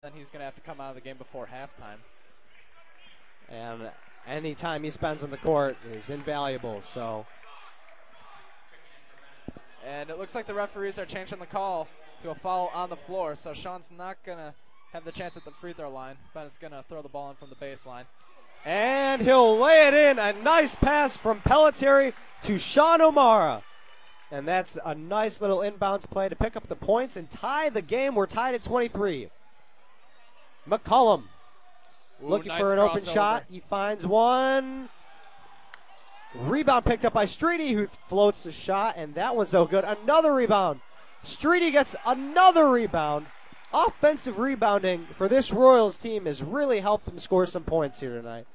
then he's going to have to come out of the game before halftime. And any time he spends on the court is invaluable. So, and it looks like the referees are changing the call to a foul on the floor. So Sean's not going to have the chance at the free throw line, but it's going to throw the ball in from the baseline. And he'll lay it in. A nice pass from Pelletieri to Sean O'Mara. And that's a nice little inbounds play to pick up the points and tie the game. We're tied at 23. McCullum looking nice for an open crossover. shot. He finds one. Rebound picked up by Streety, who floats the shot, and that one's no good. Another rebound. Streety gets another rebound. Offensive rebounding for this Royals team has really helped them score some points here tonight.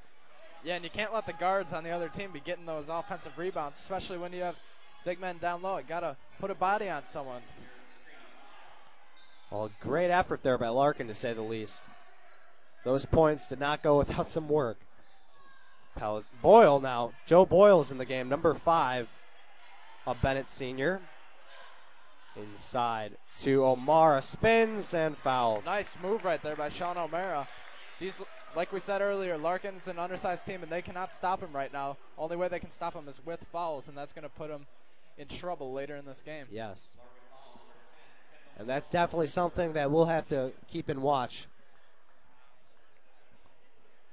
Yeah, and you can't let the guards on the other team be getting those offensive rebounds, especially when you have big men down low. You got to put a body on someone. Well, great effort there by Larkin, to say the least. Those points did not go without some work. Boyle now. Joe Boyle's in the game, number 5, a Benet senior. Inside to O'Mara, spins and foul. Nice move right there by Sean O'Mara. He's, like we said earlier, Larkin's an undersized team, and they cannot stop him right now. Only way they can stop him is with fouls, and that's going to put him in trouble later in this game. Yes. And that's definitely something that we'll have to keep in watch.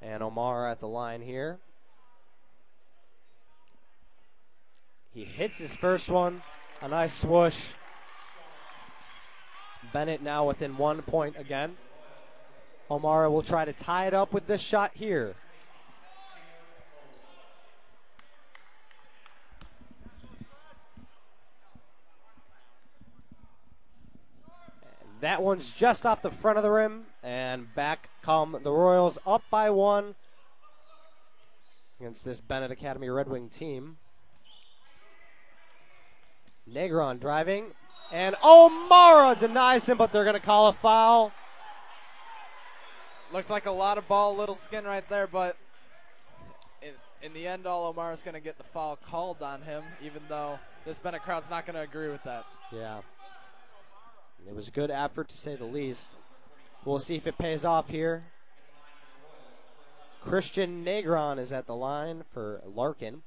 And O'Mara at the line here. He hits his first one. A nice swoosh. Benet now within 1 point again. O'Mara will try to tie it up with this shot here. And that one's just off the front of the rim, and back come the Royals, up by 1 against this Benet Academy Red Wing team. Negron driving, and O'Mara denies him, but they're going to call a foul. Looked like a lot of ball, little skin right there, but in the end, all O'Mara's going to get the foul called on him, even though this Benet crowd's not going to agree with that. Yeah. It was a good effort, to say the least. We'll see if it pays off here. Christian Negron is at the line for Larkin.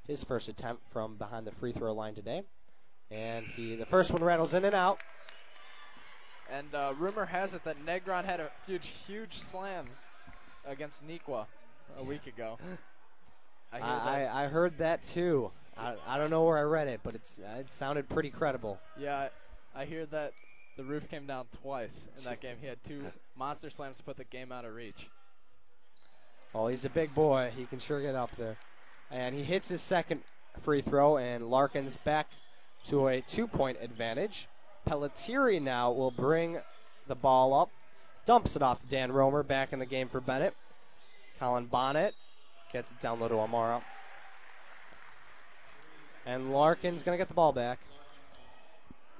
His first attempt from behind the free throw line today. And the first one rattles in and out. And rumor has it that Negron had a huge slams against Nikwa a week ago. I heard that too. I don't know where I read it, but it sounded pretty credible. Yeah, I hear that the roof came down twice in that game. He had 2 monster slams to put the game out of reach. Oh, he's a big boy. He can sure get up there. And he hits his second free throw, and Larkin's back to a 2-point advantage. Pelletieri now will bring the ball up, dumps it off to Dan Romer, back in the game for Benet. Colin Bonnet gets it down low to O'Mara. And Larkin's going to get the ball back.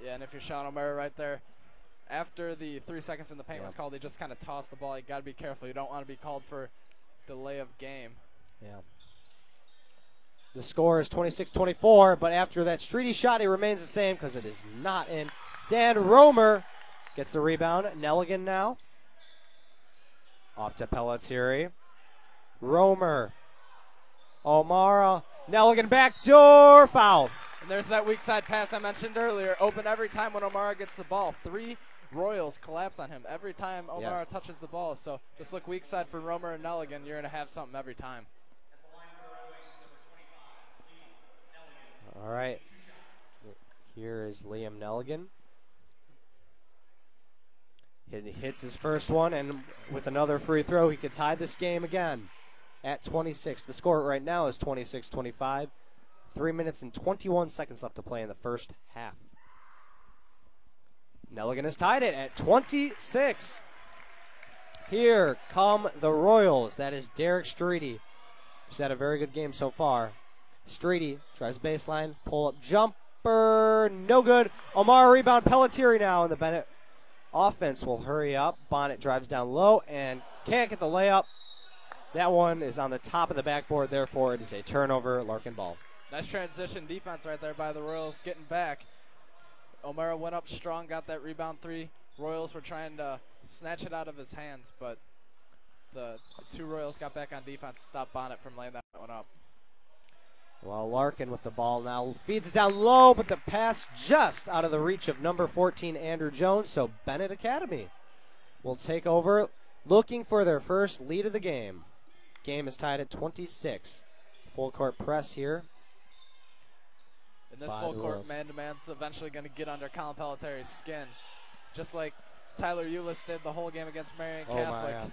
Yeah, and if you're Sean O'Mara right there, after the 3 seconds in the paint was called, they just kind of tossed the ball. You got to be careful. You don't want to be called for delay of game. Yeah. The score is 26-24, but after that Streety shot, it remains the same because it is not in. Dan Romer gets the rebound. Nelligan now. Off to Pelletieri. Romer. O'Mara. Nelligan backdoor foul. And there's that weak side pass I mentioned earlier. Open every time when O'Mara gets the ball. 3 Royals collapse on him every time O'Mara touches the ball. So just look weak side for Romer and Nelligan. You're going to have something every time. All right. Here is Liam Nelligan. He hits his first one, and with another free throw, he could tie this game again at 26. The score right now is 26-25. 3 minutes and 21 seconds left to play in the first half. Nelligan has tied it at 26. Here come the Royals. That is Derek Streety, who's had a very good game so far. Streety tries baseline, pull-up jumper, no good. O'Mara rebound, Pelletieri now, and the Benet offense will hurry up. Bonnet drives down low and can't get the layup. That one is on the top of the backboard, therefore it is a turnover, Larkin ball. Nice transition defense right there by the Royals getting back. O'Mara went up strong, got that rebound 3. Royals were trying to snatch it out of his hands, but the two Royals got back on defense to stop Benet from laying that one up. Well, Larkin with the ball now feeds it down low, but the pass just out of the reach of number 14, Andrew Jones. So Benet Academy will take over, looking for their first lead of the game. Game is tied at 26. Full court press here. And this full court man-to-man's eventually going to get under Colin Pelletari's skin, just like Tyler Eulis did the whole game against Marion Catholic.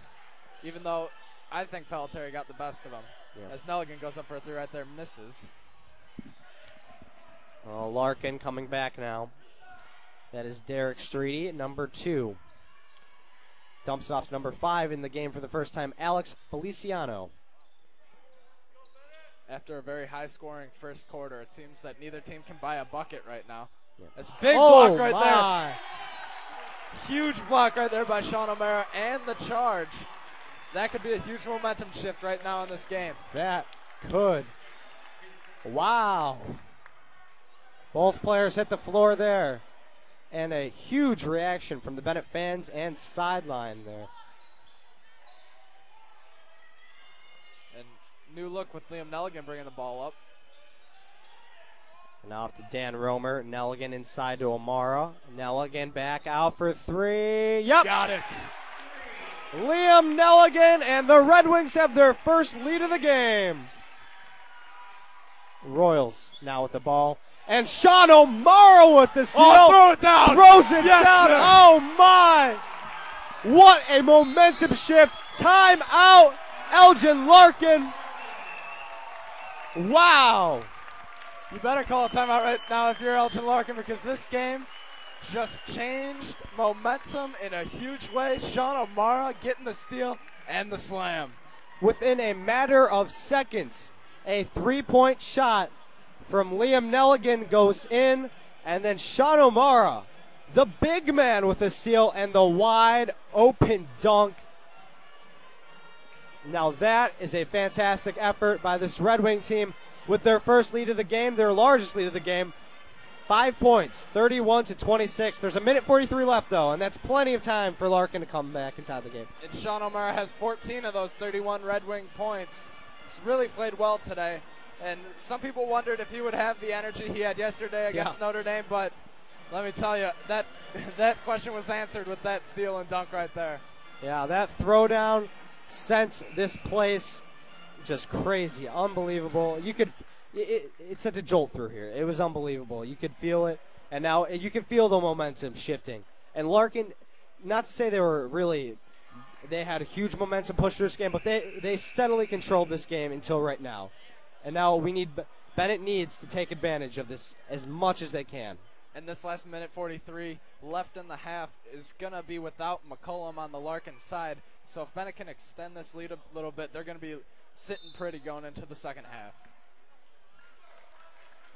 Even though I think Pelletari got the best of him. Yeah. As Nelligan goes up for a three right there, misses. Oh, Larkin coming back now. That is Derek Streety, number 2. Dumps off to number 5 in the game for the first time, Alex Feliciano. After a very high-scoring first quarter, it seems that neither team can buy a bucket right now. Yeah. That's a big block right there. Huge block right there by Sean O'Mara, and the charge. That could be a huge momentum shift right now in this game. That could. Wow. Both players hit the floor there. And a huge reaction from the Benet fans and sideline there. And new look with Liam Nelligan bringing the ball up. Now off to Dan Romer. Nelligan inside to O'Mara. Nelligan back out for 3. Yep. Got it. Liam Nelligan, and the Red Wings have their first lead of the game. Royals now with the ball. And Sean O'Mara with the steal. Oh, throw it down. Throws it down. Sir. Oh, my. What a momentum shift. Time out, Elgin Larkin. Wow. You better call a timeout right now if you're Elgin Larkin, because this game just changed momentum in a huge way. Sean O'Mara getting the steal and the slam. Within a matter of seconds, a 3-point shot from Liam Nelligan goes in, and then Sean O'Mara, the big man, with a steal and the wide open dunk. Now that is a fantastic effort by this Red Wing team with their first lead of the game, their largest lead of the game. 5 points, 31-26. There's a minute 43 left, though, and that's plenty of time for Larkin to come back and tie the game. And Sean O'Mara has 14 of those 31 Red Wing points. He's really played well today. And some people wondered if he would have the energy he had yesterday against Notre Dame, but let me tell you, that question was answered with that steal and dunk right there. Yeah, that throwdown sent this place just crazy, unbelievable. You could... It sent a jolt through here. It was unbelievable. You could feel it, and now you can feel the momentum shifting. And Larkin, not to say they had a huge momentum push through this game, but they steadily controlled this game until right now. And now Benet needs to take advantage of this as much as they can. And this last minute 43 left in the half is going to be without McCollum on the Larkin side. So if Benet can extend this lead a little bit, they're going to be sitting pretty going into the second half.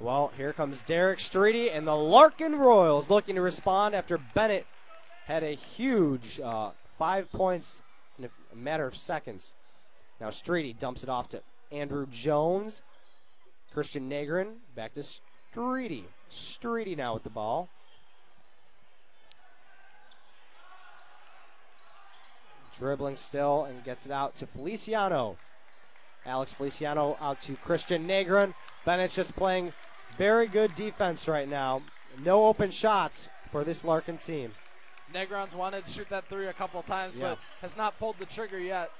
Well, here comes Derek Streety and the Larkin Royals looking to respond after Benet had a huge 5 points in a matter of seconds. Now Streety dumps it off to Andrew Jones. Christian Negrin back to Streety. Streety now with the ball. Dribbling still and gets it out to Feliciano. Alex Feliciano out to Christian Negrin. Bennett's just playing very good defense right now. No open shots for this Larkin team. Negron's wanted to shoot that three a couple times, but has not pulled the trigger yet.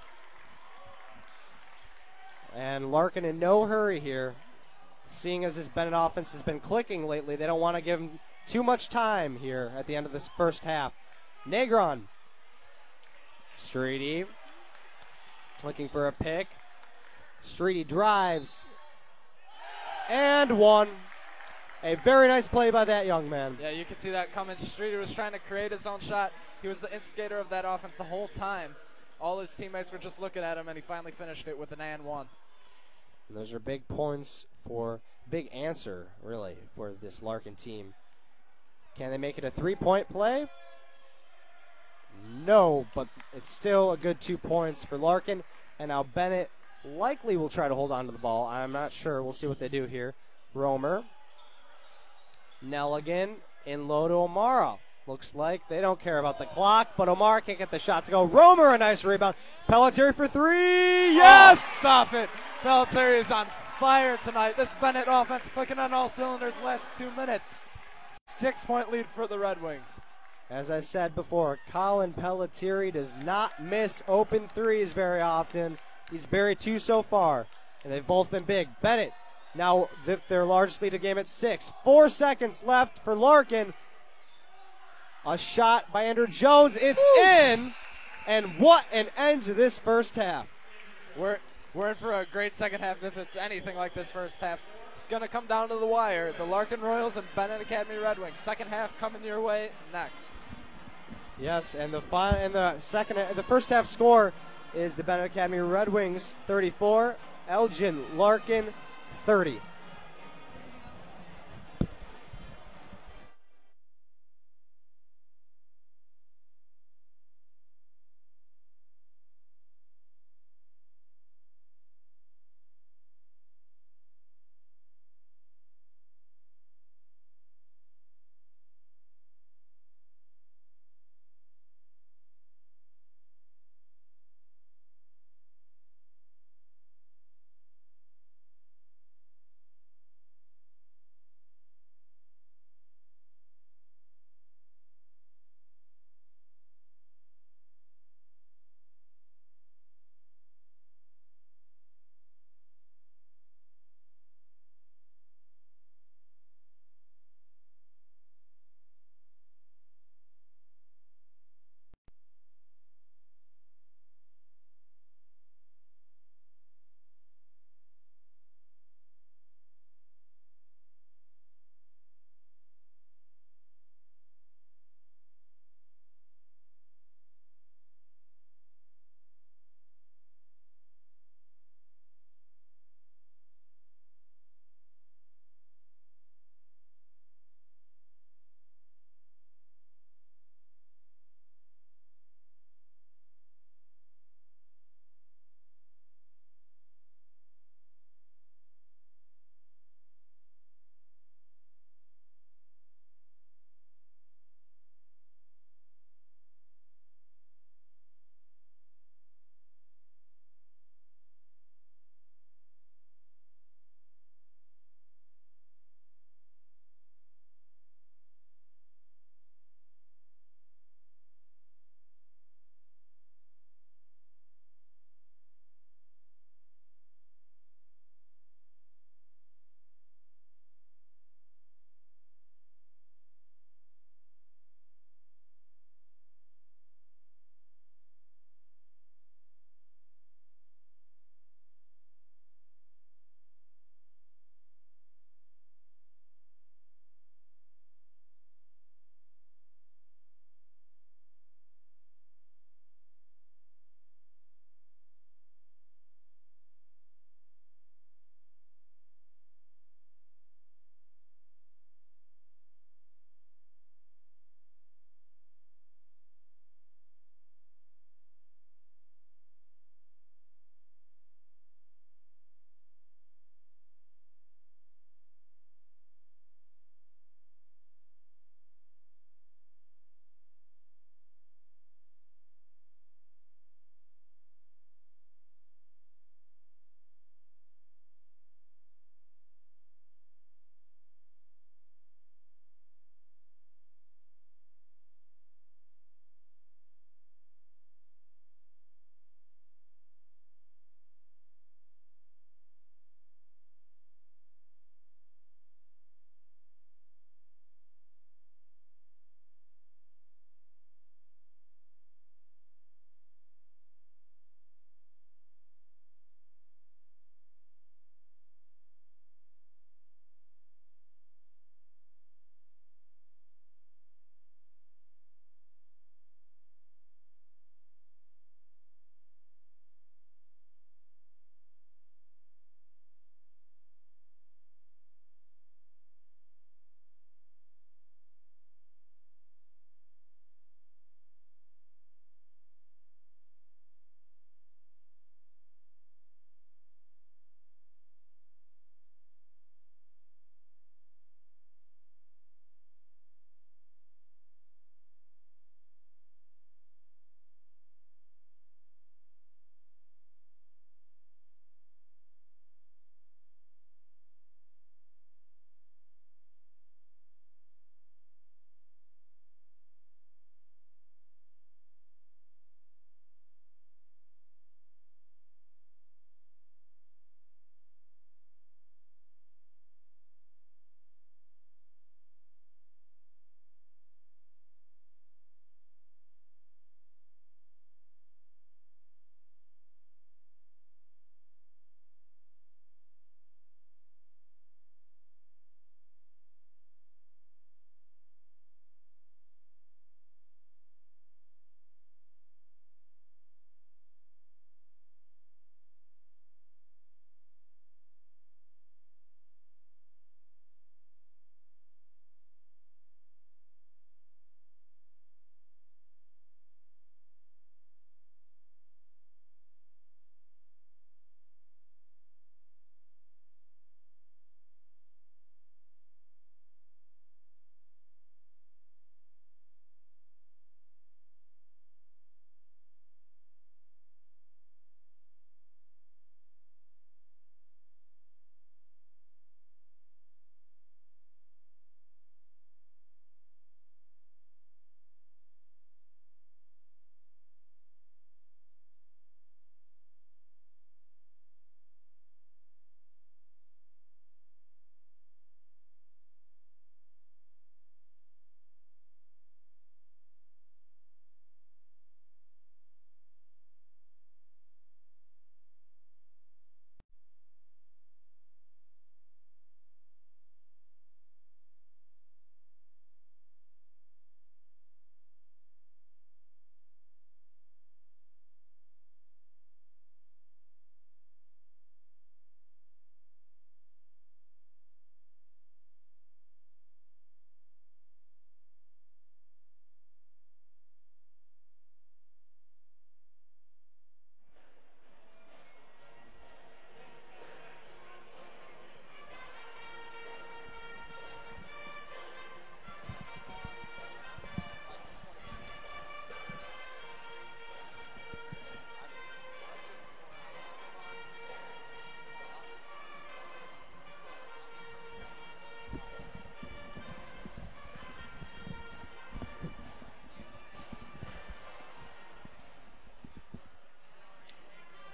And Larkin in no hurry here. Seeing as this Benet offense has been clicking lately, they don't want to give him too much time here at the end of this first half. Negron. Streety looking for a pick. Streety drives. And one. A very nice play by that young man. Yeah, you can see that coming. Streety was trying to create his own shot. He was the instigator of that offense the whole time. All his teammates were just looking at him, and he finally finished it with an and one. And those are big points big answer, really, for this Larkin team. Can they make it a 3-point play? No, but it's still a good 2 points for Larkin. And now Benet likely will try to hold on to the ball. I'm not sure. We'll see what they do here. Romer. Nelligan in low to O'Mara. Looks like they don't care about the clock, but Omar can't get the shot to go. Romer, a nice rebound. Pelletier for three. Yes! Oh, stop it. Pelletier is on fire tonight. This Benet offense clicking on all cylinders last 2 minutes. 6-point lead for the Red Wings. As I said before, Colin Pelletier does not miss open threes very often. He's buried 2 so far, and they've both been big. Benet now their largest lead of the game at 6. 4 seconds left for Larkin. A shot by Andrew Jones. It's in, and what an end to this first half. We're in for a great second half if it's anything like this first half. It's going to come down to the wire. The Larkin Royals and Benet Academy Red Wings. Second half coming your way next. Yes, and the first half score is the Benet Academy Red Wings 34, Elgin Larkin 30.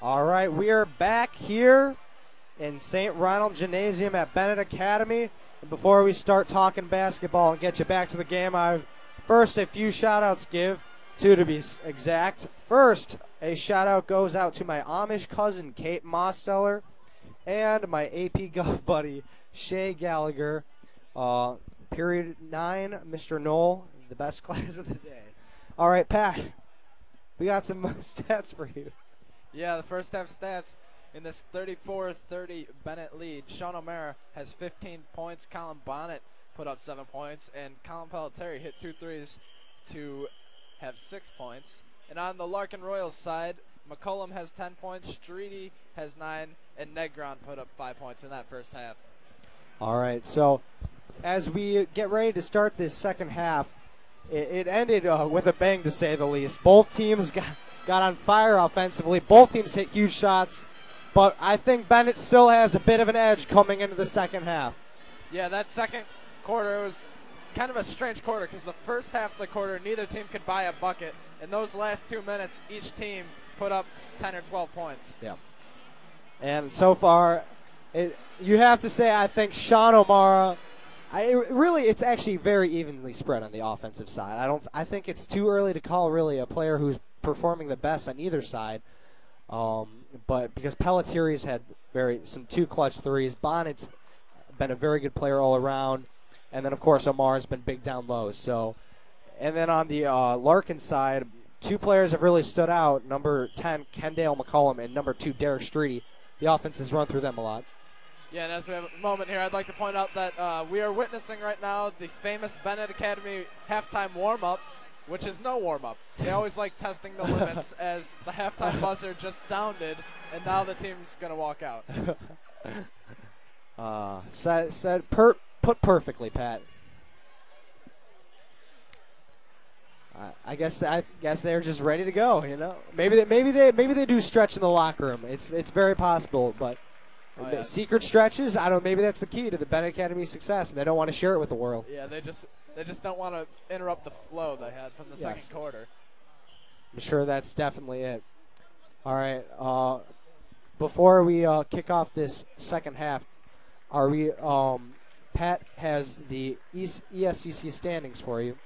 All right, we are back here in St. Ronald Gymnasium at Benet Academy. And before we start talking basketball and get you back to the game, first a few shout-outs give, two to be exact. First, a shout-out goes out to my Amish cousin, Kate Mosteller, and my AP Gov buddy, Shay Gallagher. Period 9, Mr. Knoll, the best class of the day. All right, Pat, we got some stats for you. Yeah, the first half stats in this 34-30 Benet lead. Sean O'Mara has 15 points. Colin Bonnet put up 7 points. And Colin Pelletieri hit 2 threes to have 6 points. And on the Larkin Royals side, McCullum has 10 points. Streety has 9. And Negron put up 5 points in that first half. All right, so as we get ready to start this second half, it ended with a bang, to say the least. Both teams got on fire offensively. Both teams hit huge shots, but I think Benet still has a bit of an edge coming into the second half. Yeah, that second quarter was kind of a strange quarter because the first half of the quarter, neither team could buy a bucket. In those last 2 minutes, each team put up 10 or 12 points. Yeah. And so far, you have to say, I think Sean O'Mara, it's actually very evenly spread on the offensive side. I think it's too early to call really a player who's performing the best on either side. But because Pelletieri's had some 2 clutch threes, Bonnet's been a very good player all around, and then of course O'Mara's been big down low. So, and then on the Larkin side, 2 players have really stood out. Number 10, Kendale McCullum, and number 2, Derek Streety. The offense has run through them a lot. Yeah, and as we have a moment here, I'd like to point out that we are witnessing right now the famous Benet Academy halftime warm-up, which is no warm-up. They always like testing the limits as the halftime buzzer just sounded, and now the team's going to walk out. Put perfectly, Pat. I guess they're just ready to go. You know, maybe they do stretch in the locker room. It's very possible, but. Oh, yeah. Secret stretches, I don't know, maybe that's the key to the Benet Academy success, and they don't want to share it with the world. Yeah, they just don't want to interrupt the flow they had from the second quarter. I'm sure that's definitely it. All right, before we kick off this second half, Pat has the ESCC standings for you.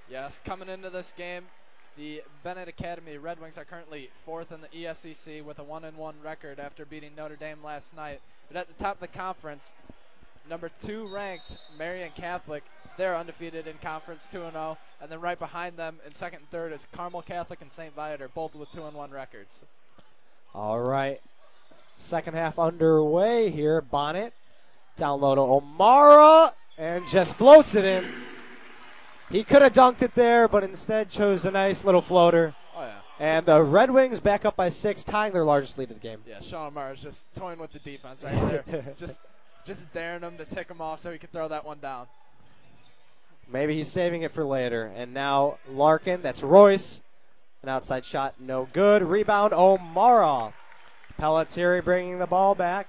Yes, coming into this game, the Benet Academy Red Wings are currently 4th in the ESCC with a 1-1 record after beating Notre Dame last night. But at the top of the conference, number 2 ranked Marian Catholic. They're undefeated in conference, 2-0. And then right behind them in second and third is Carmel Catholic and St. Viator, both with 2-1 records. All right. Second half underway here. Bonnet down low to O'Mara and just floats it in. He could have dunked it there, but instead chose a nice little floater. Oh, yeah. And the Red Wings back up by 6, tying their largest lead of the game. Yeah, Sean O'Mara is just toying with the defense right there. just daring him to tick him off so he could throw that one down. Maybe he's saving it for later. And now Larkin, that's Royce. An outside shot, no good. Rebound, O'Mara. Pelletieri bringing the ball back.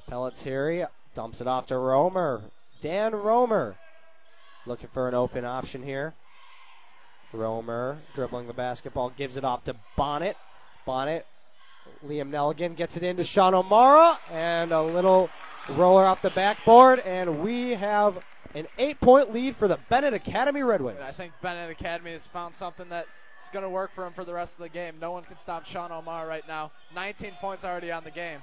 Pelletieri dumps it off to Romer. Dan Romer. Looking for an open option here. Romer dribbling the basketball, gives it off to Bonnet. Bonnet, Liam Nelligan gets it into Sean O'Mara, and a little roller off the backboard, and we have an 8-point lead for the Benet Academy Red Wings. And I think Benet Academy has found something that's going to work for him for the rest of the game. No one can stop Sean O'Mara right now. 19 points already on the game.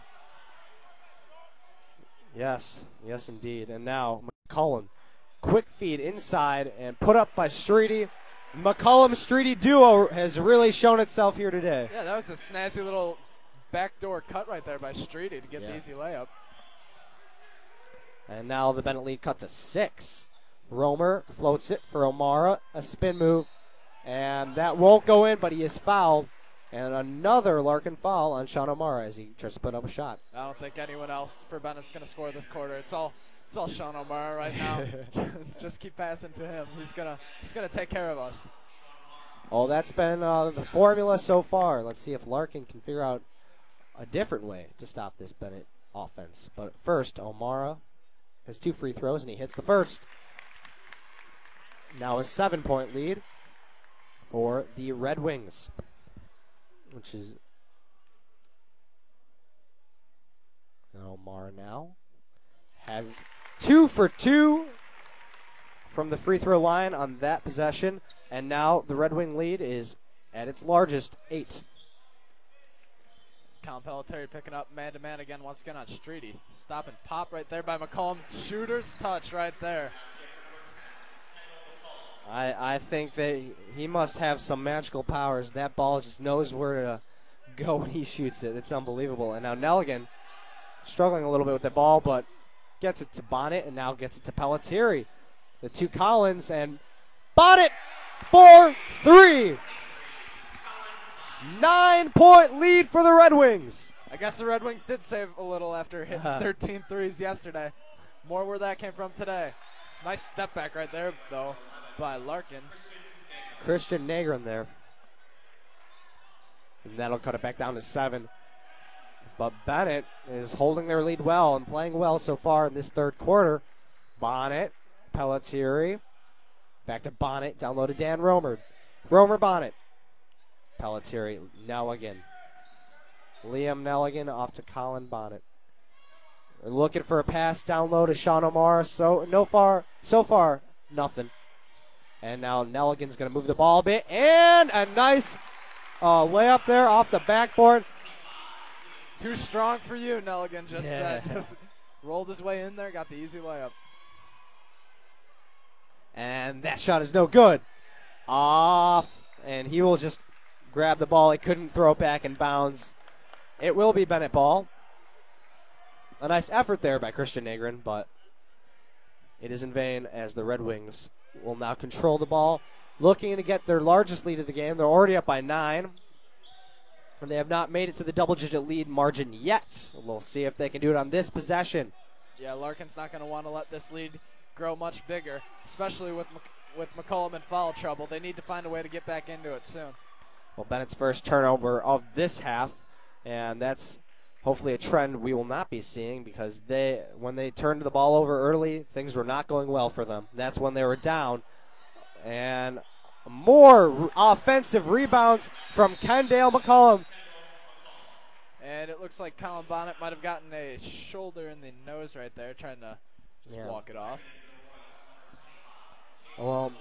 Yes indeed. And now McCullum. Quick feed inside and put up by Streety. McCullum-Streety duo has really shown itself here today. Yeah, that was a snazzy little backdoor cut right there by Streety to get the easy layup. And now the Benet lead cut to 6. Romer floats it for O'Mara, a spin move, and that won't go in, but he is fouled. And another Larkin foul on Sean O'Mara as he tries to put up a shot. I don't think anyone else for Benet's going to score this quarter. It's all Sean O'Mara right now. Just keep passing to him. He's gonna take care of us. Oh, that's been the formula so far. Let's see if Larkin can figure out a different way to stop this Benet offense. But first, O'Mara has 2 free throws, and he hits the first. Now a 7-point lead for the Red Wings. which is Omar now has 2 for 2 from the free throw line on that possession, and now the Red Wing lead is at its largest, 8. Colin Pelletieri picking up man-to-man again once again on Streety. Stop and pop right there by McCollum. Shooter's touch right there. I think that he must have some magical powers. That ball just knows where to go when he shoots it. It's unbelievable. And now Nelligan struggling a little bit with the ball, but gets it to Bonnet and now gets it to Pelletieri. The two Collins and Bonnet for 3. 9-point lead for the Red Wings. I guess the Red Wings did save a little after hitting 13 threes yesterday. More where that came from today. Nice step back right there, though, by Larkin. Christian Negrin there. And that'll cut it back down to 7. But Benet is holding their lead well and playing well so far in this third quarter. Bonnet, Pelletieri, back to Bonnet, down low to Dan Romer. Romer, Bonnet. Pelletieri, Nelligan. Liam Nelligan off to Colin Bonnet. They're looking for a pass down low to Sean O'Mara. So far, nothing. And now Nelligan's going to move the ball a bit. And a nice layup there off the backboard. Too strong for you, Nelligan just said. Just rolled his way in there, got the easy layup. And that shot is no good. Off. And he will just grab the ball. He couldn't throw it back in bounds. It will be Benet ball. A nice effort there by Christian Negrin, but it is in vain as the Red Wings will now control the ball, looking to get their largest lead of the game. They're already up by 9, and they have not made it to the double-digit lead margin yet. We'll see if they can do it on this possession. Yeah, Larkin's not going to want to let this lead grow much bigger, especially with McCollum in foul trouble. They need to find a way to get back into it soon. Well, Bennett's first turnover of this half, and that's hopefully a trend we will not be seeing, because when they turned the ball over early, things were not going well for them. That's when they were down. And more offensive rebounds from Kendale McCollum. And it looks like Colin Bonnet might have gotten a shoulder in the nose right there, trying to just walk it off. Well,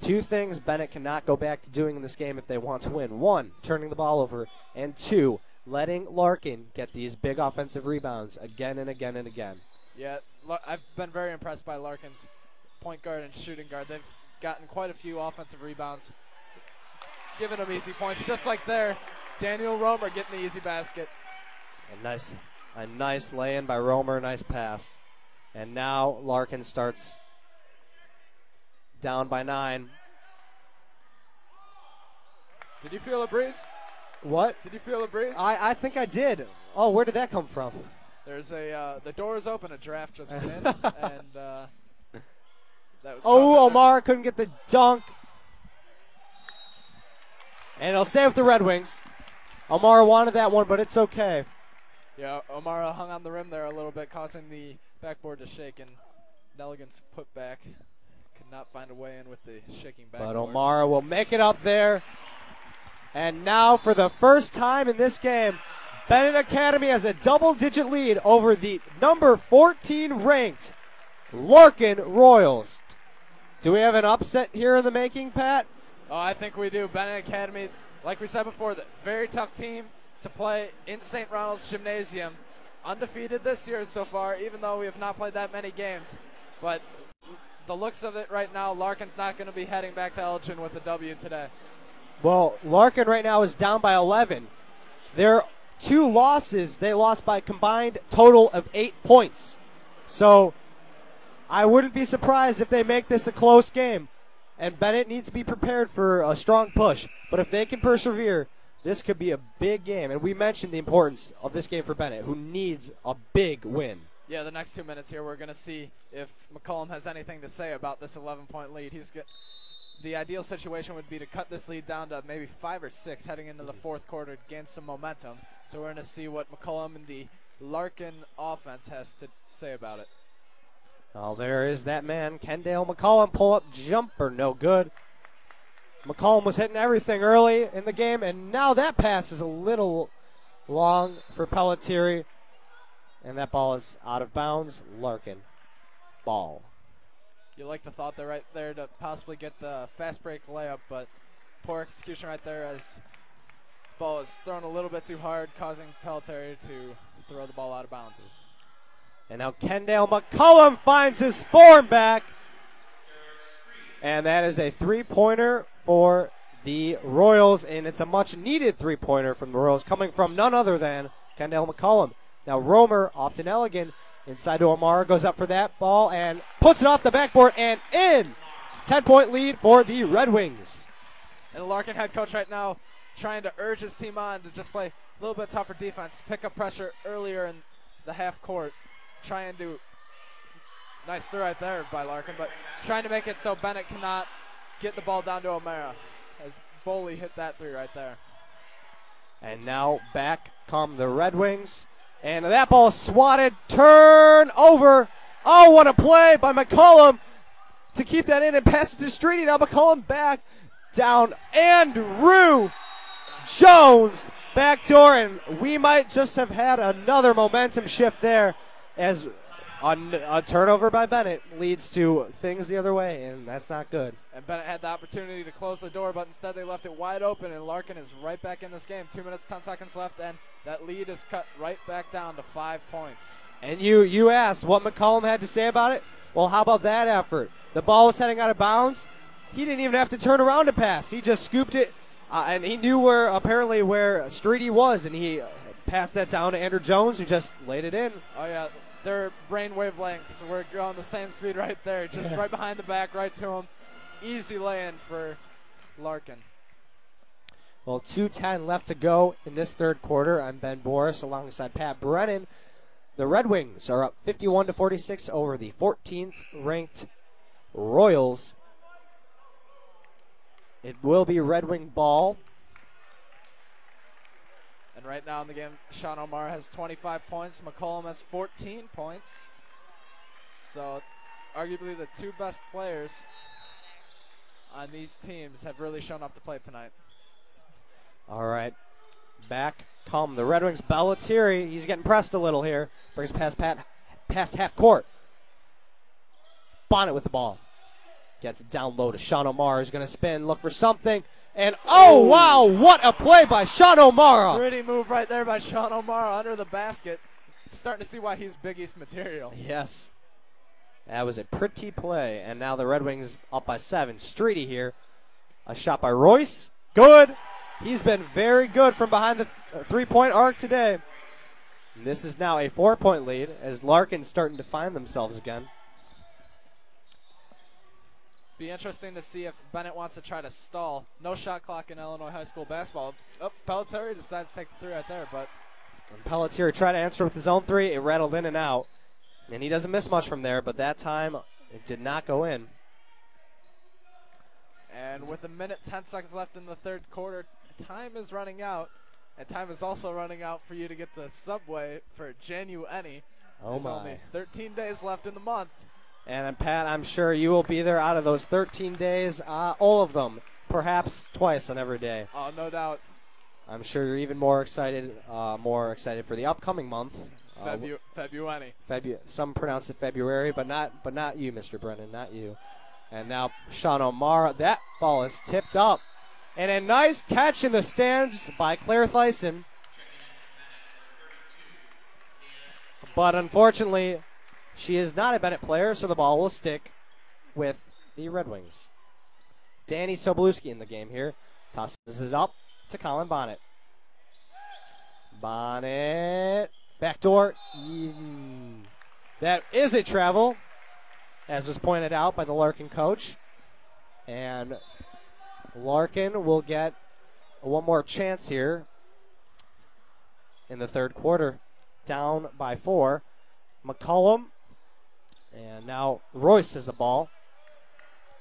2 things Benet cannot go back to doing in this game if they want to win. 1, turning the ball over, and 2, letting Larkin get these big offensive rebounds again and again and again. Yeah, I've been very impressed by Larkin's point guard and shooting guard. They've gotten quite a few offensive rebounds, giving them easy points, just like there. Daniel Romer getting the easy basket. A nice lay-in by Romer, nice pass. And now Larkin starts down by 9. Did you feel a breeze? What? Did you feel a breeze? I think I did. Oh, where did that come from? There's the door is open. A draft just went in, and that was. Oh, Omar couldn't get the dunk, and it'll stay with the Red Wings. Omar wanted that one, but it's okay. Yeah, Omar hung on the rim there a little bit, causing the backboard to shake, and Nelligan's put back could not find a way in with the shaking backboard. But Omar will make it up there. And now, for the first time in this game, Benet Academy has a double-digit lead over the number 14 ranked Larkin Royals. Do we have an upset here in the making, Pat? Oh, I think we do. Benet Academy, like we said before, the very tough team to play in St. Ronald's Gymnasium. Undefeated this year so far, even though we have not played that many games. But the looks of it right now, Larkin's not going to be heading back to Elgin with a W today. Well, Larkin right now is down by 11. Their 2 losses, they lost by a combined total of 8 points. So I wouldn't be surprised if they make this a close game. And Benet needs to be prepared for a strong push. But if they can persevere, this could be a big game. And we mentioned the importance of this game for Benet, who needs a big win. Yeah, the next 2 minutes here, we're going to see if McCollum has anything to say about this 11-point lead. The ideal situation would be to cut this lead down to maybe 5 or 6 heading into the fourth quarter to gain some momentum. So we're going to see what McCollum and the Larkin offense has to say about it. Oh, there is that man, Kendale McCollum. Pull-up jumper, no good. McCollum was hitting everything early in the game, and now that pass is a little long for Pelletieri, and that ball is out of bounds. Larkin, ball. You like the thought there right there to possibly get the fast break layup, but poor execution right there as the ball is thrown a little bit too hard, causing Pelletieri to throw the ball out of bounds. And now Kendall McCollum finds his form back. And that is a three-pointer for the Royals, and it's a much-needed three-pointer from the Royals, coming from none other than Kendall McCollum. Now Romer, off to Nelligan, inside to O'Mara, goes up for that ball and puts it off the backboard and in. 10-point lead for the Red Wings. And the Larkin head coach right now trying to urge his team on to just play a little bit tougher defense, pick up pressure earlier in the half court, try and do nice throw right there by Larkin, but trying to make it so Benet cannot get the ball down to O'Mara as Boley hit that three right there. And now back come the Red Wings. And that ball swatted, turn over. Oh, what a play by McCollum to keep that in and pass it to Streety. Now McCollum back down. Andrew Jones backdoor, and we might just have had another momentum shift there as a turnover by Benet leads to things the other way, and that's not good. And Benet had the opportunity to close the door, but instead they left it wide open, and Larkin is right back in this game. 2 minutes, 10 seconds left, and that lead is cut right back down to 5 points. And you asked what McCollum had to say about it? Well, how about that effort? The ball was heading out of bounds. He didn't even have to turn around to pass. He just scooped it, and he knew where Streety was, and he passed that down to Andrew Jones, who just laid it in. Oh, yeah. Their brain wavelengths were going the same speed right there. Just right behind the back, right to him. Easy lay-in for Larkin. Well, 2:10 left to go in this third quarter. I'm Ben Boris alongside Pat Brennan. The Red Wings are up 51-46 over the 14th ranked Royals. It will be Red Wing ball. And right now in the game, Sean O'Mara has 25 points. McCollum has 14 points. So arguably the two best players on these teams have really shown up to play tonight. All right. Back come the Red Wings. Pelletieri, he's getting pressed a little here. Brings past half court. Bonnet with the ball. Gets it down low to Sean O'Mara. He's going to spin, look for something. And, oh, wow, what a play by Sean O'Mara. Pretty move right there by Sean O'Mara under the basket. Starting to see why he's Big East material. Yes. That was a pretty play. And now the Red Wings up by 7. Streety here. A shot by Royce. Good. He's been very good from behind the three-point arc today. And this is now a 4-point lead as Larkin's starting to find themselves again. Be interesting to see if Benet wants to try to stall. No shot clock in Illinois high school basketball. Oh, Pelletieri decides to take the three right there, but Pelletieri tried to answer with his own three. It rattled in and out. And he doesn't miss much from there, but that time it did not go in. And with 1 minute, 10 seconds left in the third quarter, time is running out. And time is also running out for you to get the Subway for January. There's only 13 days left in the month. And Pat, I'm sure you will be there out of those 13 days, all of them, perhaps twice on every day. Oh, no doubt. I'm sure you're even more excited for the upcoming month. February. Some pronounce it February, but not you, Mr. Brennan, not you. And now Sean O'Mara, that ball is tipped up. And a nice catch in the stands by Claire Thyssen. But unfortunately, she is not a Benet player, so the ball will stick with the Red Wings. Danny Sobolewski in the game here. Tosses it up to Colin Bonnet. Bonnet. Backdoor. That is a travel, as was pointed out by the Larkin coach. And Larkin will get one more chance here in the third quarter. Down by 4. McCollum. And now Royce has the ball.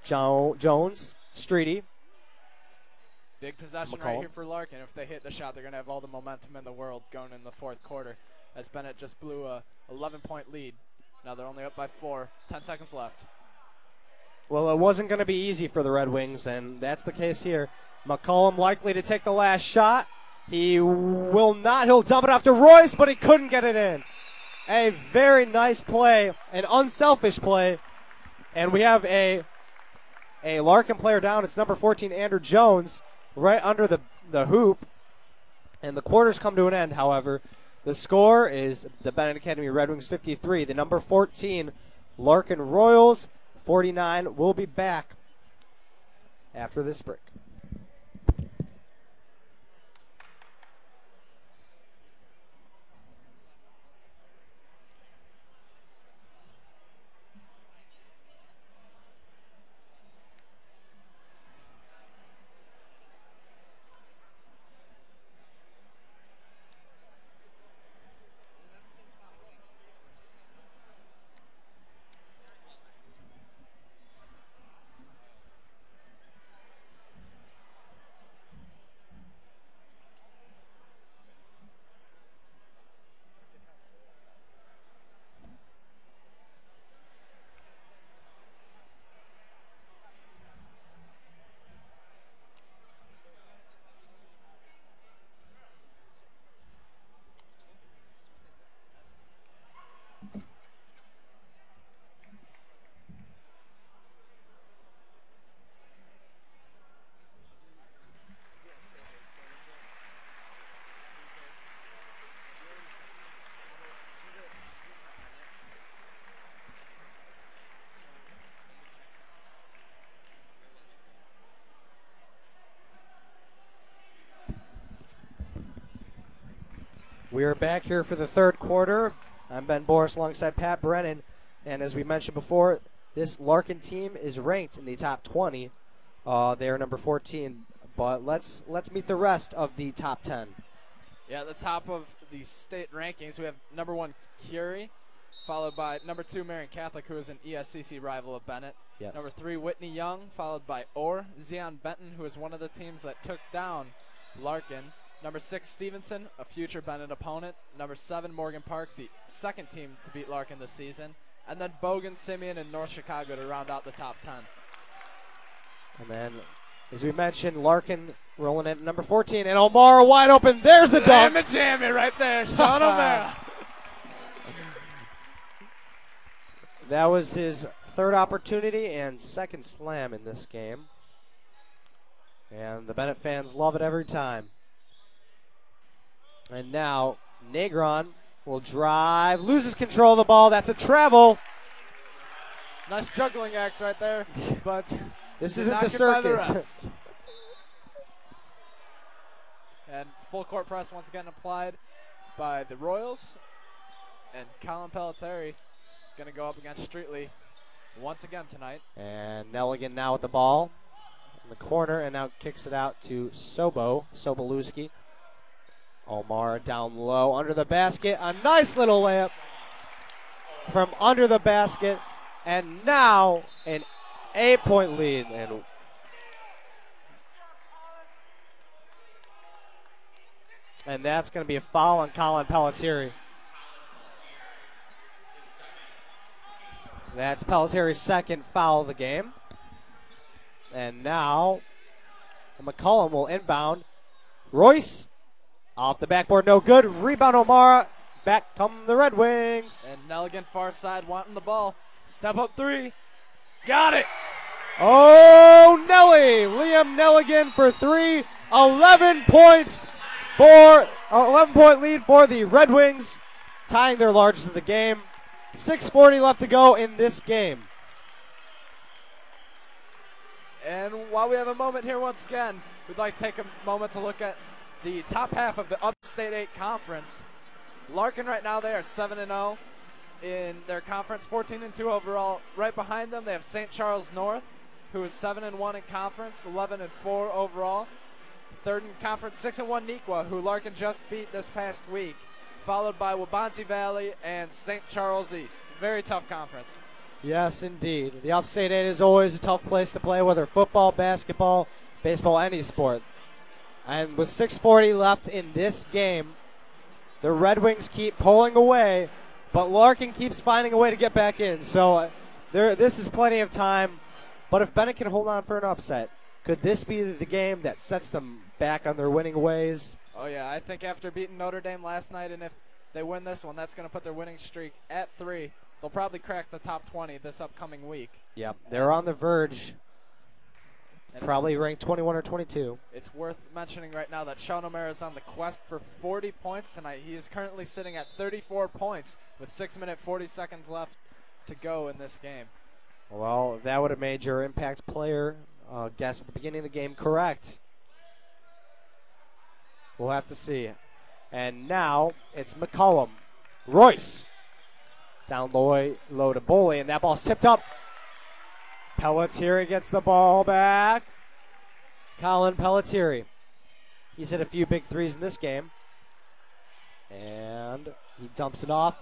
Jones. Streety. Big possession McCollum. right here for Larkin. If they hit the shot, they're going to have all the momentum in the world going in the fourth quarter, as Benet just blew a 11-point lead. Now they're only up by 4. 10 seconds left. Well, it wasn't going to be easy for the Red Wings, and that's the case here. McCollum likely to take the last shot. He will not. He'll dump it off to Royce, but he couldn't get it in. A very nice play, an unselfish play. And we have a Larkin player down. It's number 14, Andrew Jones, right under the hoop. And the quarters come to an end, however. The score is the Benet Academy Red Wings 53. The number 14, Larkin Royals 49. We'll be back after this break. We are back here for the third quarter. I'm Ben Boris alongside Pat Brennan. And as we mentioned before, this Larkin team is ranked in the top 20. They are number 14. But let's meet the rest of the top 10. Yeah, at the top of the state rankings, we have number 1, Curie, followed by number 2, Marion Catholic, who is an ESCC rival of Benet. Yes. Number 3, Whitney Young, followed by Orr. Zion Benton, who is one of the teams that took down Larkin. Number 6, Stevenson, a future Benet opponent. Number 7, Morgan Park, the second team to beat Larkin this season. And then Bogan, Simeon, and North Chicago to round out the top 10. And then, as we mentioned, Larkin rolling in at number 14. And O'Mara wide open. There's the dunk. Damn it, jammy right there. Sean O'Mara. That was his third opportunity and second slam in this game. And the Benet fans love it every time. And now Negron will drive, loses control of the ball. That's a travel. Nice juggling act right there, but this isn't the circus. And full court press once again applied by the Royals. And Colin Pelletieri going to go up against Streetley once again tonight. And Nelligan now with the ball in the corner and now kicks it out to Sobolewski. Omar down low under the basket. A nice little layup from under the basket. And now an 8-point lead. And that's going to be a foul on Colin Pelletieri. That's Pelletieri's second foul of the game. And now McCollum will inbound. Royce off the backboard, no good. Rebound O'Mara. Back come the Red Wings. And Nelligan far side wanting the ball. Step up 3. Got it. Oh, Nelly. Liam Nelligan for 3. 11 points for 11-point lead for the Red Wings, tying their largest of the game. 6:40 left to go in this game. And while we have a moment here once again, we'd like to take a moment to look at the top half of the Upstate 8 Conference. Larkin right now, they are 7-0 in their conference, 14-2 overall. Right behind them, they have St. Charles North, who is 7-1 in conference, 11-4 overall. Third in conference, 6-1 Nequa, who Larkin just beat this past week, followed by Waubonsee Valley and St. Charles East. Very tough conference. Yes, indeed. The Upstate 8 is always a tough place to play, whether football, basketball, baseball, any sport. And with 6:40 left in this game, the Red Wings keep pulling away, but Larkin keeps finding a way to get back in. So this is plenty of time But if Benet can hold on for an upset, could this be the game that sets them back on their winning ways? Oh, yeah. I think after beating Notre Dame last night, and if they win this one, that's going to put their winning streak at 3. They'll probably crack the top 20 this upcoming week. Yep, they're on the verge. And probably ranked 21 or 22. It's worth mentioning right now that Sean O'Mara is on the quest for 40 points tonight. He is currently sitting at 34 points with 6 minutes 40 seconds left to go in this game. Well, that would have made your impact player guess at the beginning of the game correct. We'll have to see. And now it's McCollum. Royce. Down low to Boley, and that ball's tipped up. Pelletieri gets the ball back. Colin Pelletieri. He's hit a few big threes in this game. And he dumps it off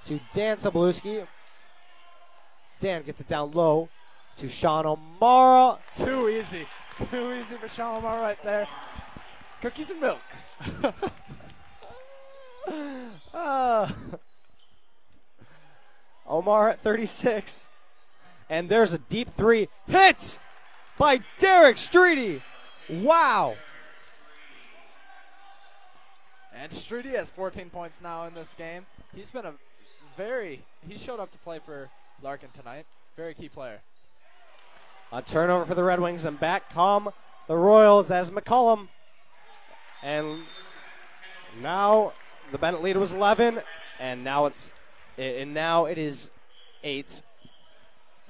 to Dan Sobolewski. Dan gets it down low to Sean O'Mara. Too easy. Too easy for Sean O'Mara right there. Cookies and milk. Omar at 36. And there's a deep three hit by Derek Streety. Wow. And Streety has 14 points now in this game. He's been he showed up to play for Larkin tonight. Very key player. A turnover for the Red Wings, and back come the Royals as McCollum. And now the Benet lead was 11, and now it is 8.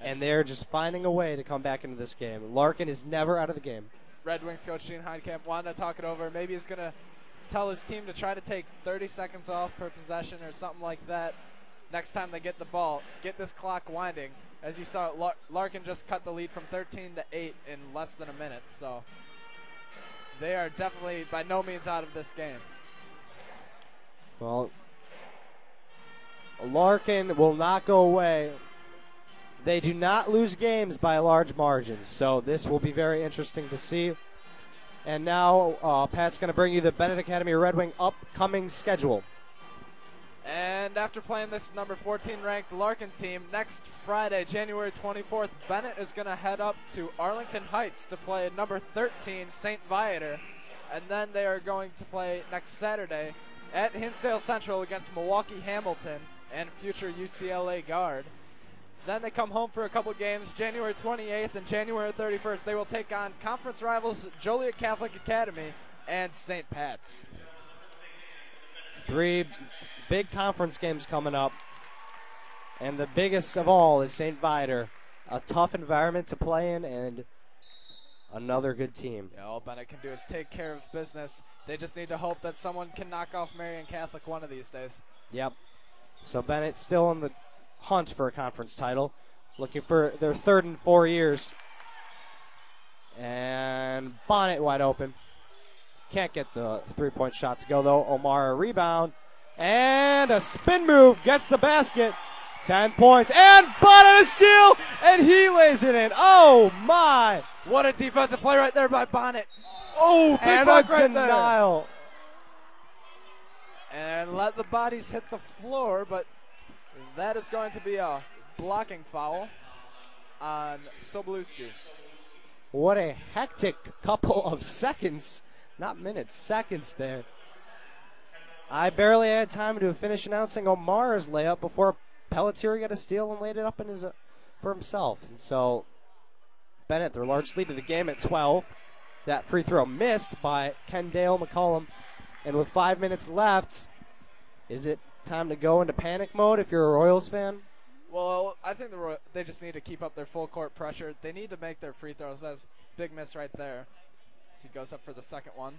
And they're just finding a way to come back into this game. Larkin is never out of the game. Red Wings coach Gene Heidkamp wanted to talk it over. Maybe he's going to tell his team to try to take 30 seconds off per possession or something like that next time they get the ball. Get this clock winding. As you saw, Larkin just cut the lead from 13 to 8 in less than a minute. So they are definitely by no means out of this game. Well, Larkin will not go away. They do not lose games by large margins, so this will be very interesting to see. And now Pat's going to bring you the Benet Academy Red Wing upcoming schedule. And after playing this number 14 ranked Larkin team, next Friday, January 24th, Benet is going to head up to Arlington Heights to play number 13 St. Viator. And then they are going to play next Saturday at Hinsdale Central against Milwaukee Hamilton and future UCLA guard. Then they come home for a couple games. January 28th and January 31st, they will take on conference rivals Joliet Catholic Academy and St. Pat's. 3 big conference games coming up. And the biggest of all is St. Viator. A tough environment to play in and another good team. Yeah, all Benet can do is take care of business. They just need to hope that someone can knock off Marian Catholic one of these days. Yep. So Benet still in the hunt for a conference title, looking for their 3rd in 4 years. And Bonnet wide open. Can't get the 3-point shot to go, though. O'Mara rebound. And a spin move. Gets the basket. 10 points. And Bonnet a steal. And he lays it in. Oh, my. What a defensive play right there by Bonnet. Oh, big and block a right denial. There. And let the bodies hit the floor, but that is going to be a blocking foul on Sobolewski. What a hectic couple of seconds. Not minutes, seconds there. I barely had time to finish announcing O'Mara's layup before Pelletieri got a steal and laid it up in for himself. And so Benet, their large lead of the game at 12. That free throw missed by Kendale McCollum. And with 5 minutes left, is it time to go into panic mode if you're a Royals fan? Well, I think they just need to keep up their full court pressure. They need to make their free throws. That's a big miss right there. So he goes up for the second one.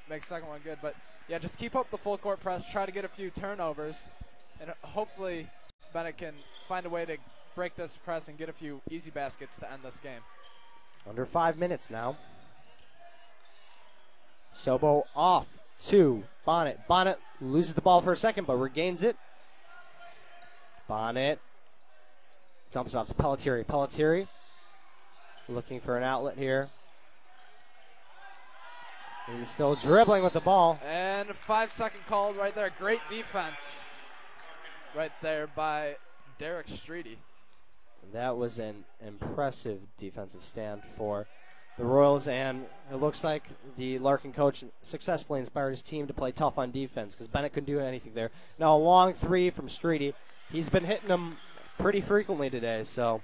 Makes the second one good. But, yeah, just keep up the full court press. Try to get a few turnovers. And hopefully Benet can find a way to break this press and get a few easy baskets to end this game. Under 5 minutes now. Sobo off to Bonnet. Bonnet loses the ball for a second, but regains it. Bonnet dumps off to Pelletieri. Pelletieri looking for an outlet here. He's still dribbling with the ball. And a 5-second call right there. Great defense right there by Derek Streety. That was an impressive defensive stand for the Royals, and it looks like the Larkin coach successfully inspired his team to play tough on defense because Benet couldn't do anything there. Now a long three from Streety. He's been hitting them pretty frequently today, so.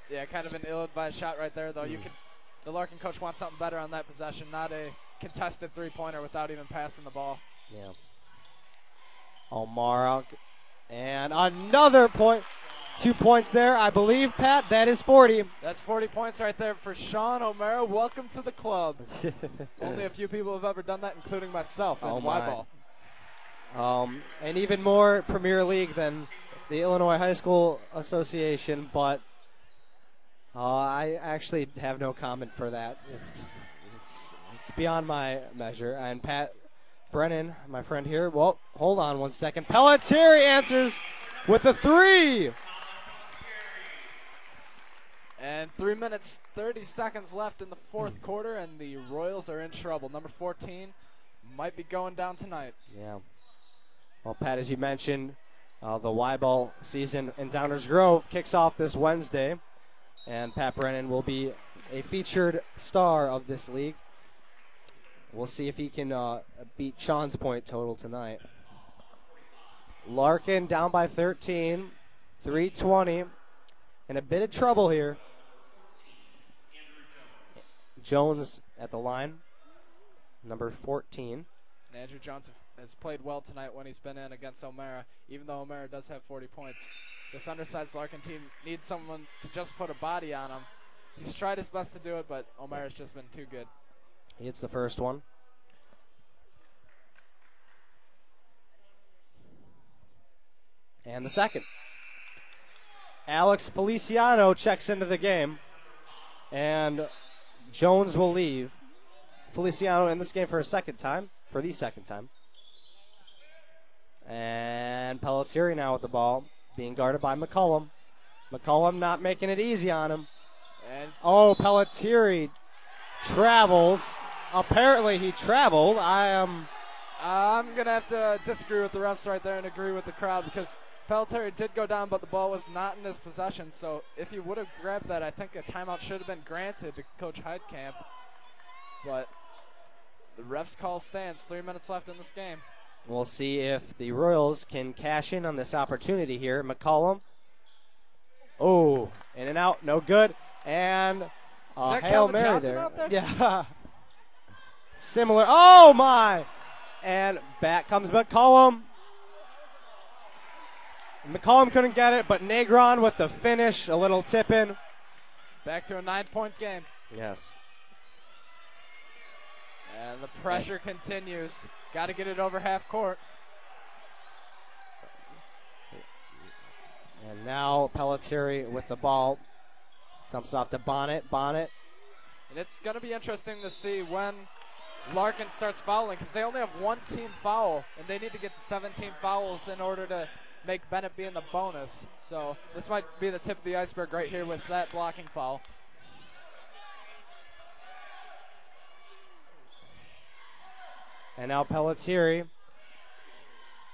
Yeah, kind of an ill-advised shot right there, though. The Larkin coach wants something better on that possession, not a contested three-pointer without even passing the ball. Yeah. O'Mara, and another point. 2 points there, I believe, Pat. That is 40. That's 40 points right there for Sean O'Mara. Welcome to the club. Only a few people have ever done that, including myself in Y-ball. And even more Premier League than the Illinois High School Association, but I actually have no comment for that. It's beyond my measure. And Pat Brennan, my friend here, well, hold on 1 second. Pelletieri answers with a three. And 3 minutes, 30 seconds left in the fourth quarter, and the Royals are in trouble. Number 14 might be going down tonight. Yeah. Well, Pat, as you mentioned, the Y-ball season in Downers Grove kicks off this Wednesday, and Pat Brennan will be a featured star of this league. We'll see if he can beat Sean's point total tonight. Larkin down by 13, 3:20, in a bit of trouble here. Jones at the line, number 14. And Andrew Jones has played well tonight when he's been in against O'Mara, even though O'Mara does have 40 points. This undersized Larkin team needs someone to just put a body on him. He's tried his best to do it, but O'Mara's just been too good. He hits the first one. And the second. Alex Feliciano checks into the game, and Jones will leave. Feliciano in this game for the second time. And Pelletieri now with the ball, being guarded by McCullum. McCullum not making it easy on him. And Pelletieri travels. Apparently he traveled. I'm going to have to disagree with the refs right there and agree with the crowd because Pelletieri did go down, but the ball was not in his possession. So if he would have grabbed that, I think a timeout should have been granted to Coach Heidkamp. But the refs call stands. 3 minutes left in this game. We'll see if the Royals can cash in on this opportunity here. McCullum. Oh, in and out, no good. And Hail Mary there. Yeah. Similar. Oh, my. And back comes McCullum. McCullum couldn't get it, but Negron with the finish, a little tip in. Back to a 9-point game. Yes. And the pressure continues. Got to get it over half court. And now Pelletieri with the ball. Dumps off to Bonnet. And it's going to be interesting to see when Larkin starts fouling because they only have one team foul, and they need to get to 17 fouls in order to make Benet be in the bonus. So this might be the tip of the iceberg right here with that blocking foul. And now Pelletieri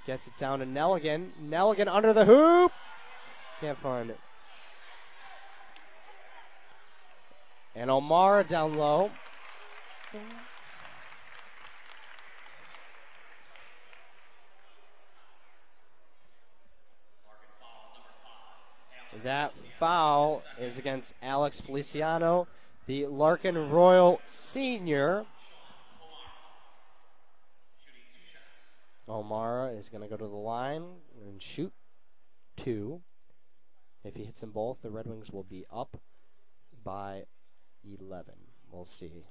gets it down to Nelligan. Nelligan under the hoop. Can't find it. And O'Mara down low. That foul is against Alex Feliciano, the Larkin Royal senior. O'Mara is going to go to the line and shoot two. If he hits them both, the Red Wings will be up by 11. We'll see.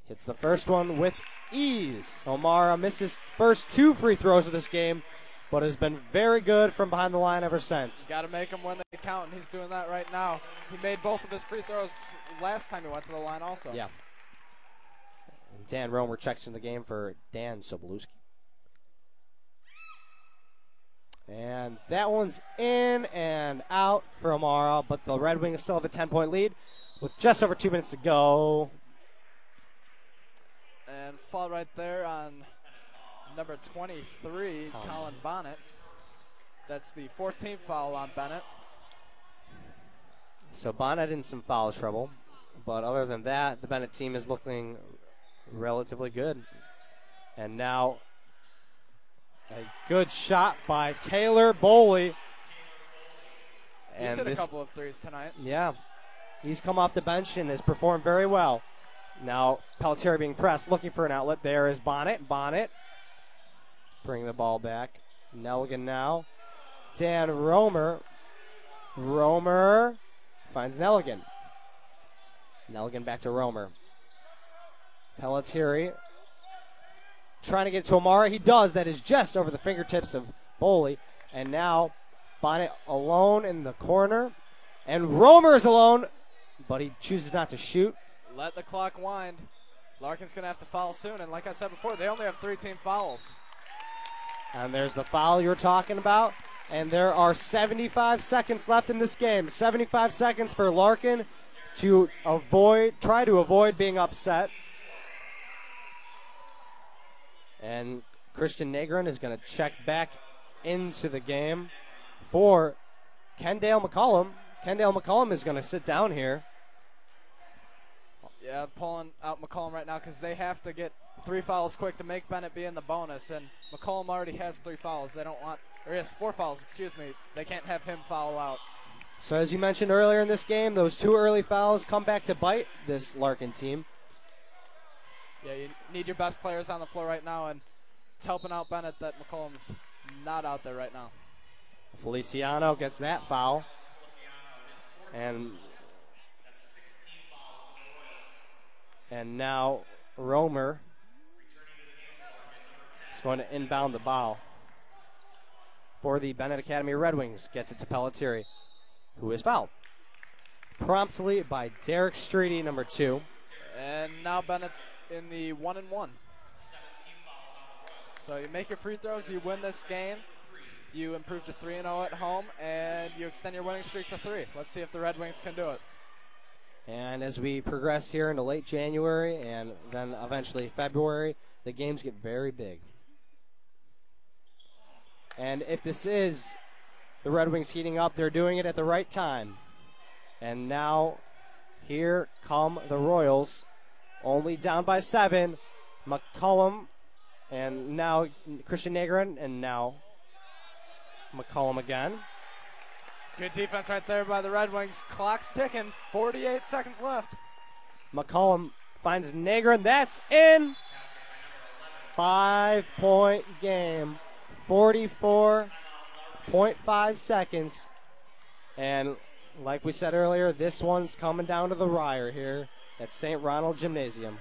Hits the first one with ease. O'Mara missed his first two free throws of this game, but has been very good from behind the line ever since. Got to make them when they count, and he's doing that right now. He made both of his free throws last time he went to the line also. Yeah. And Dan Romer checks in the game for Dan Sobolewski. And that one's in and out for O'Mara, but the Red Wings still have a 10-point lead with just over 2 minutes to go. And fall right there on number 23, Colin Bonnet. That's the 14th foul on Benet. So Benet in some foul trouble. But other than that, the Benet team is looking relatively good. And now a good shot by Taylor Boley. He's hit a couple of threes tonight. Yeah. He's come off the bench and has performed very well. Now Pelletieri being pressed, looking for an outlet. There is Benet. Benet bring the ball back. Nelligan now. Dan Romer. Romer finds Nelligan. Nelligan back to Romer. Pelletieri trying to get to Amara. He does. That is just over the fingertips of Boley. And now Benet alone in the corner. And Romer is alone, but he chooses not to shoot. Let the clock wind. Larkin's going to have to foul soon. And like I said before, they only have 3 team fouls. And there's the foul you were talking about. And there are 75 seconds left in this game. 75 seconds for Larkin to try to avoid being upset. And Christian Negron is going to check back into the game for Kendale McCollum. Kendale McCollum is going to sit down here. Yeah, pulling out McCollum right now because they have to get 3 fouls quick to make Benet be in the bonus. And McCollum already has 3 fouls. They don't want, or he has 4 fouls, excuse me. They can't have him foul out. So as you mentioned earlier in this game, those 2 early fouls come back to bite this Larkin team. Yeah, you need your best players on the floor right now, and it's helping out Benet that McCollum's not out there right now. Feliciano gets that foul. And now Romer is going to inbound the ball for the Benet Academy Red Wings. Gets it to Pelletieri, who is fouled promptly by Derek Streety, number 2. And now Bennett's in the 1-1. So you make your free throws, you win this game, you improve to 3-0 at home, and you extend your winning streak to 3. Let's see if the Red Wings can do it. And as we progress here into late January and then eventually February, the games get very big. And if this is the Red Wings heating up, they're doing it at the right time. And now here come the Royals, only down by 7. McCollum, and now Christian Negron, and now McCollum again. Good defense right there by the Red Wings. Clock's ticking. 48 seconds left. McCollum finds Negron. That's in. 5-point game. 44.5 seconds. And like we said earlier, this one's coming down to the wire here at St. Ronald Gymnasium.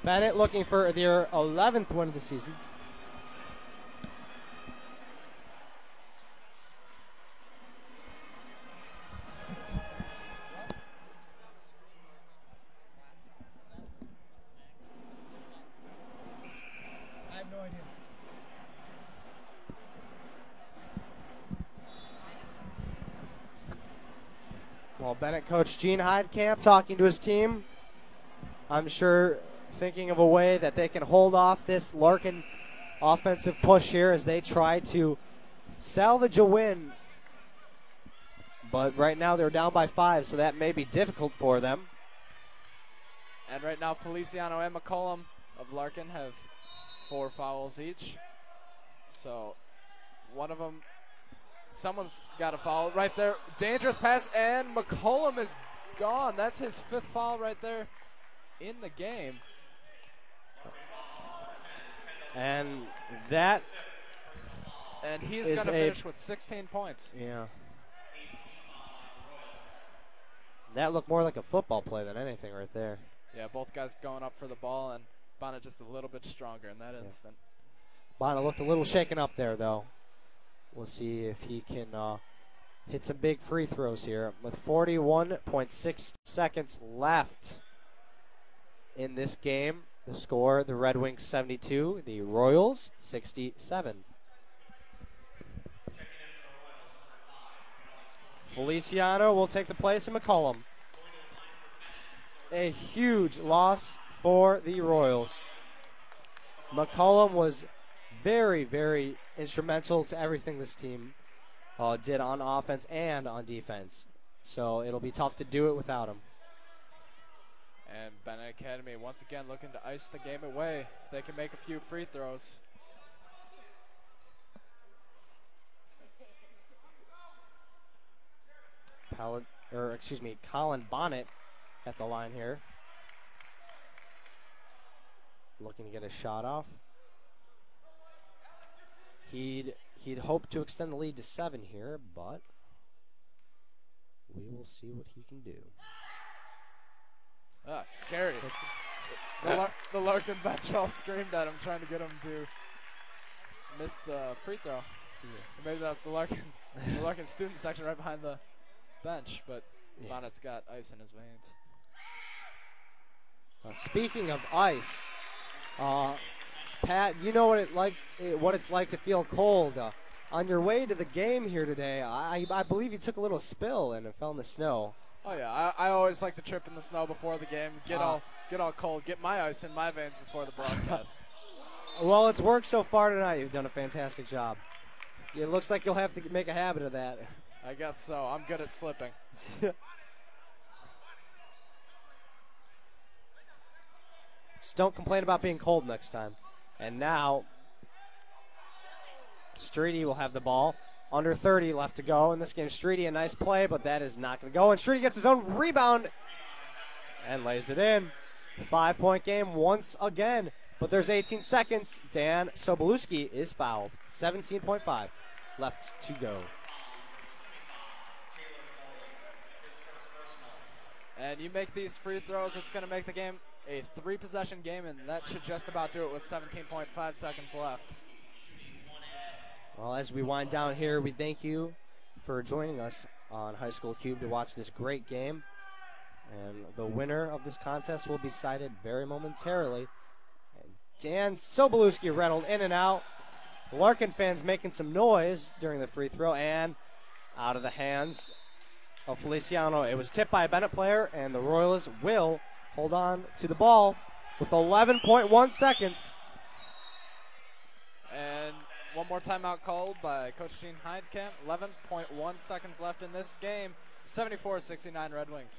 Benet looking for their 11th win of the season. I have no idea. Well, Benet coach Gene Heidkamp talking to his team. I'm sure thinking of a way that they can hold off this Larkin offensive push here as they try to salvage a win. But right now they're down by 5, so that may be difficult for them. And right now Feliciano and McCollum of Larkin have 4 fouls each. So one of them, someone's got a foul right there. Dangerous pass, and McCollum is gone. That's his 5th foul right there in the game. And that and he's going to finish with 16 points. Yeah. That looked more like a football play than anything right there. Yeah, both guys going up for the ball, and Benet just a little bit stronger in that instant. Benet looked a little shaken up there, though. We'll see if he can hit some big free throws here. With 41.6 seconds left in this game, the score, the Red Wings 72, the Royals 67. Feliciano will take the place of McCollum. A huge loss for the Royals. McCollum was very, very instrumental to everything this team did on offense and on defense. So it'll be tough to do it without him. And Benet Academy once again looking to ice the game away. If they can make a few free throws. Colin Bonnet at the line here. Looking to get a shot off. He'd hoped to extend the lead to 7 here, but we will see what he can do. Scary. The Larkin bench all screamed at him, trying to get him to miss the free throw. Yeah. Maybe that's the Larkin student section right behind the bench, but Bonnet's got ice in his veins. Speaking of ice, Pat, you know what it's like to feel cold. On your way to the game here today, I believe you took a little spill and it fell in the snow. Oh yeah, I always like to trip in the snow before the game, get all cold, get my ice in my veins before the broadcast. Well, it's worked so far tonight. You've done a fantastic job. It looks like you'll have to make a habit of that. I guess so. I'm good at slipping. Just don't complain about being cold next time. And now, Streety will have the ball. Under 30 left to go in this game. Streety, a nice play, but that is not going to go. And Streety gets his own rebound and lays it in. 5-point game once again. But there's 18 seconds. Dan Sobolewski is fouled. 17.5 left to go. And you make these free throws, it's going to make the game a 3-possession game, and that should just about do it with 17.5 seconds left. Well, as we wind down here, we thank you for joining us on High School Cube to watch this great game. And the winner of this contest will be decided very momentarily. And Dan Sobolewski rattled in and out. Larkin fans making some noise during the free throw, and out of the hands of Feliciano. It was tipped by a Benet player, and the Royals will hold on to the ball with 11.1 seconds. And one more timeout called by Coach Gene Heidkamp. 11.1 seconds left in this game. 74-69 Red Wings.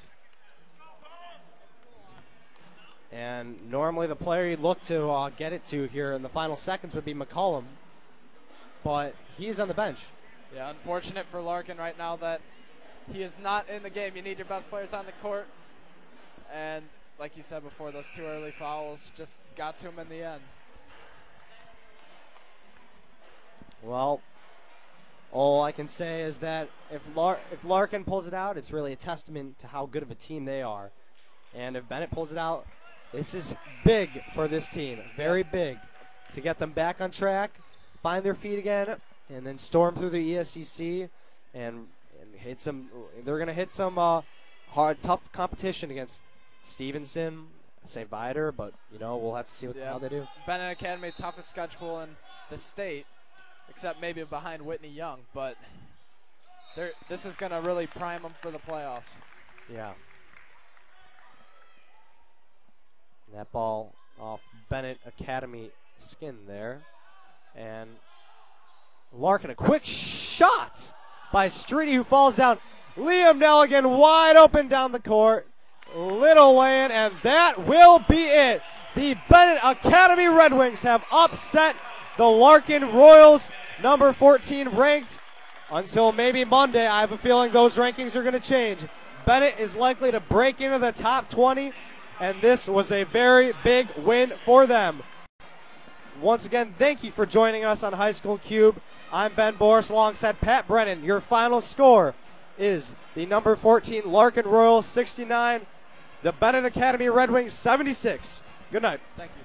And normally the player you'd look to get it to here in the final seconds would be McCollum, but he's on the bench. Yeah, unfortunate for Larkin right now that he is not in the game. You need your best players on the court. And like you said before, those 2 early fouls just got to him in the end. Well, all I can say is that if Larkin pulls it out, it's really a testament to how good of a team they are. And if Benet pulls it out, this is big for this team. Very big to get them back on track, find their feet again, and then storm through the ESCC and hit some. They're going to hit some hard, tough competition against Stevenson, St. Viator, but we'll have to see how they do. Benet Academy, toughest schedule in the state, except maybe behind Whitney Young, but this is going to really prime them for the playoffs. Yeah. That ball off Benet Academy skin there. And Larkin, a quick shot by Streety, who falls down. Liam Nelligan wide open down the court. Little lay-in, and that will be it. The Benet Academy Red Wings have upset the Larkin Royals, number 14 ranked. Until maybe Monday, I have a feeling those rankings are going to change. Benet is likely to break into the top 20, and this was a very big win for them. Once again, thank you for joining us on High School Cube. I'm Ben Boris alongside Pat Brennan. Your final score is the number 14 Larkin Royals 69, the Benet Academy Red Wings 76. Good night. Thank you.